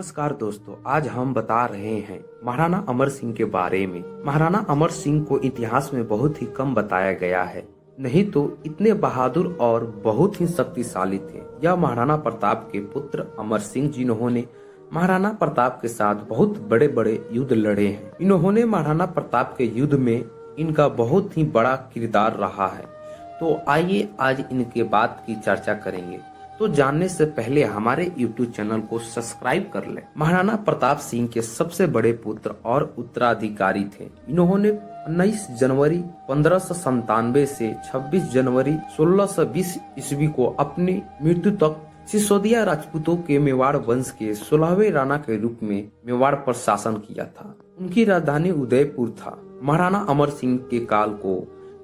नमस्कार दोस्तों, आज हम बता रहे हैं महाराणा अमर सिंह के बारे में। महाराणा अमर सिंह को इतिहास में बहुत ही कम बताया गया है, नहीं तो इतने बहादुर और बहुत ही शक्तिशाली थे। यह महाराणा प्रताप के पुत्र अमर सिंह जिन्होंने महाराणा प्रताप के साथ बहुत बड़े बड़े युद्ध लड़े हैं। इन्होंने महाराणा प्रताप के युद्ध में इनका बहुत ही बड़ा किरदार रहा है। तो आइए आज इनके बात की चर्चा करेंगे। तो जानने से पहले हमारे YouTube चैनल को सब्सक्राइब कर लें। महाराणा प्रताप सिंह के सबसे बड़े पुत्र और उत्तराधिकारी थे। इन्होंने 19 जनवरी 1597 से 26 जनवरी 1620 ईस्वी को अपनी मृत्यु तक सिसोदिया राजपूतों के मेवाड़ वंश के 16वें राणा के रूप में मेवाड़ पर शासन किया था। उनकी राजधानी उदयपुर था। महाराणा अमर सिंह के काल को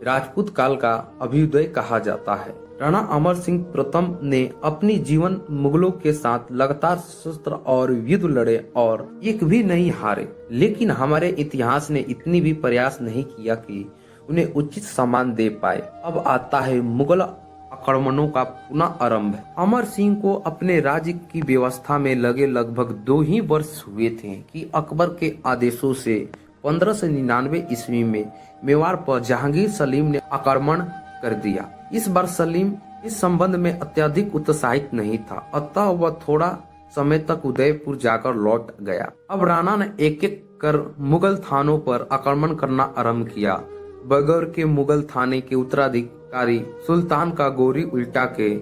राजपूत काल का अभ्युदय कहा जाता है। राणा अमर सिंह प्रथम ने अपनी जीवन मुगलों के साथ लगातार शस्त्र और युद्ध लड़े और एक भी नहीं हारे, लेकिन हमारे इतिहास ने इतनी भी प्रयास नहीं किया कि उन्हें उचित सम्मान दे पाए। अब आता है मुगल आक्रमणों का पुनः आरंभ। अमर सिंह को अपने राज्य की व्यवस्था में लगे लगभग 2 ही वर्ष हुए थे कि अकबर के आदेशों से 1599 ईस्वी में मेवाड़ पर जहांगीर सलीम ने आक्रमण कर दिया। इस बार सलीम इस संबंध में अत्यधिक उत्साहित नहीं था, अतः वह थोड़ा समय तक उदयपुर जाकर लौट गया। अब राणा ने एक एक कर मुगल थानों पर आक्रमण करना आरंभ किया। बगौर के मुगल थाने के उत्तराधिकारी सुल्तान का गोरी उल्टा के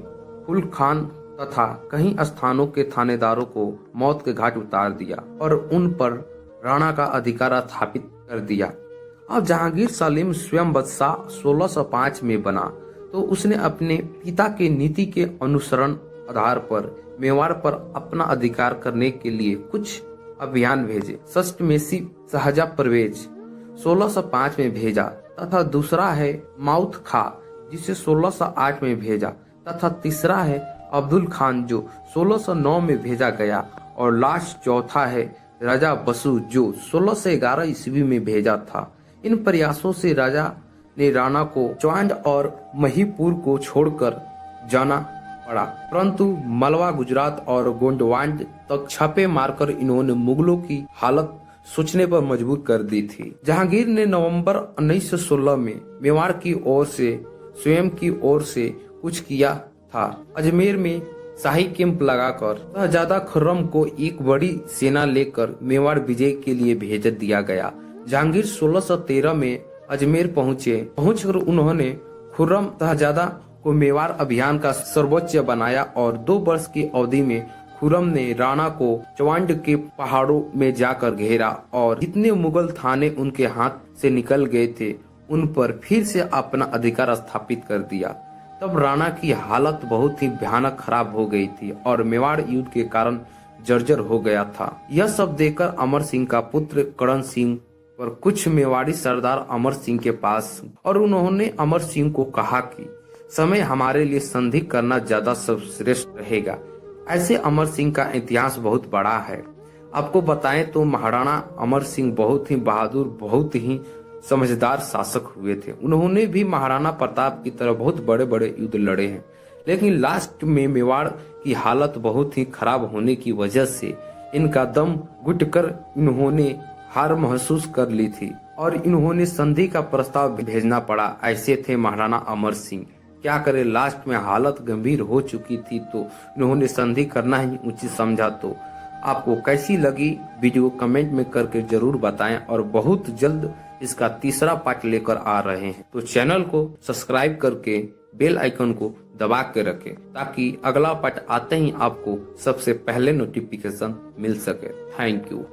फुल खान तथा कई स्थानों के थानेदारों को मौत के घाट उतार दिया और उन पर राणा का अधिकार स्थापित कर दिया। अब जहांगीर सलीम स्वयं बादशाह 1605 में बना तो उसने अपने पिता के नीति के अनुसरण आधार पर मेवाड़ पर अपना अधिकार करने के लिए कुछ अभियान भेजे। षष्टमेशी शाहजहा परवेज 1605 में भेजा तथा दूसरा है माउथ खा जिसे 1608 में भेजा तथा तीसरा है अब्दुल खान जो 1609 में भेजा गया और लास्ट चौथा है राजा बसु जो 1611 ईस्वी में भेजा था। इन प्रयासों से राजा ने राणा को चौंड और महिपुर को छोड़कर जाना पड़ा, परंतु मलवा, गुजरात और गोंडवाना तक छापे मारकर इन्होंने मुगलों की हालत सोचने पर मजबूर कर दी थी। जहांगीर ने नवंबर 1916 में मेवाड़ की ओर से स्वयं की ओर से कुछ किया था। अजमेर में शाही कैंप लगाकर शहजादा खुर्रम को एक बड़ी सेना लेकर मेवाड़ विजय के लिए भेज दिया गया। जहांगीर 1613 में अजमेर पहुंचकर उन्होंने खुर्रम शहजादा को मेवाड़ अभियान का सर्वोच्च बनाया और 2 वर्ष की अवधि में खुर्रम ने राणा को चौंड के पहाड़ों में जाकर घेरा और जितने मुगल थाने उनके हाथ से निकल गए थे उन पर फिर से अपना अधिकार स्थापित कर दिया। तब राणा की हालत बहुत ही भयानक खराब हो गई थी और मेवाड़ युद्ध के कारण जर्जर हो गया था। यह सब देखकर अमर सिंह का पुत्र करण सिंह पर कुछ मेवाड़ी सरदार अमर सिंह के पास और उन्होंने अमर सिंह को कहा कि समय हमारे लिए संधि करना ज्यादा सर्वश्रेष्ठ रहेगा। ऐसे अमर सिंह का इतिहास बहुत बड़ा है। आपको बताएं तो महाराणा अमर सिंह बहुत ही बहादुर, बहुत ही समझदार शासक हुए थे। उन्होंने भी महाराणा प्रताप की तरह बहुत बड़े बड़े युद्ध लड़े हैं, लेकिन लास्ट में मेवाड़ की हालत बहुत ही खराब होने की वजह से इनका दम घुटकर इन्होंने हार महसूस कर ली थी और इन्होंने संधि का प्रस्ताव भेजना पड़ा। ऐसे थे महाराणा अमर सिंह। क्या करे, लास्ट में हालत गंभीर हो चुकी थी तो इन्होंने संधि करना ही उचित समझा। तो आपको कैसी लगी वीडियो कमेंट में करके जरूर बताएं और बहुत जल्द इसका तीसरा पार्ट लेकर आ रहे हैं, तो चैनल को सब्सक्राइब करके बेल आइकन को दबा के रखें ताकि अगला पार्ट आते ही आपको सबसे पहले नोटिफिकेशन मिल सके। Thank you.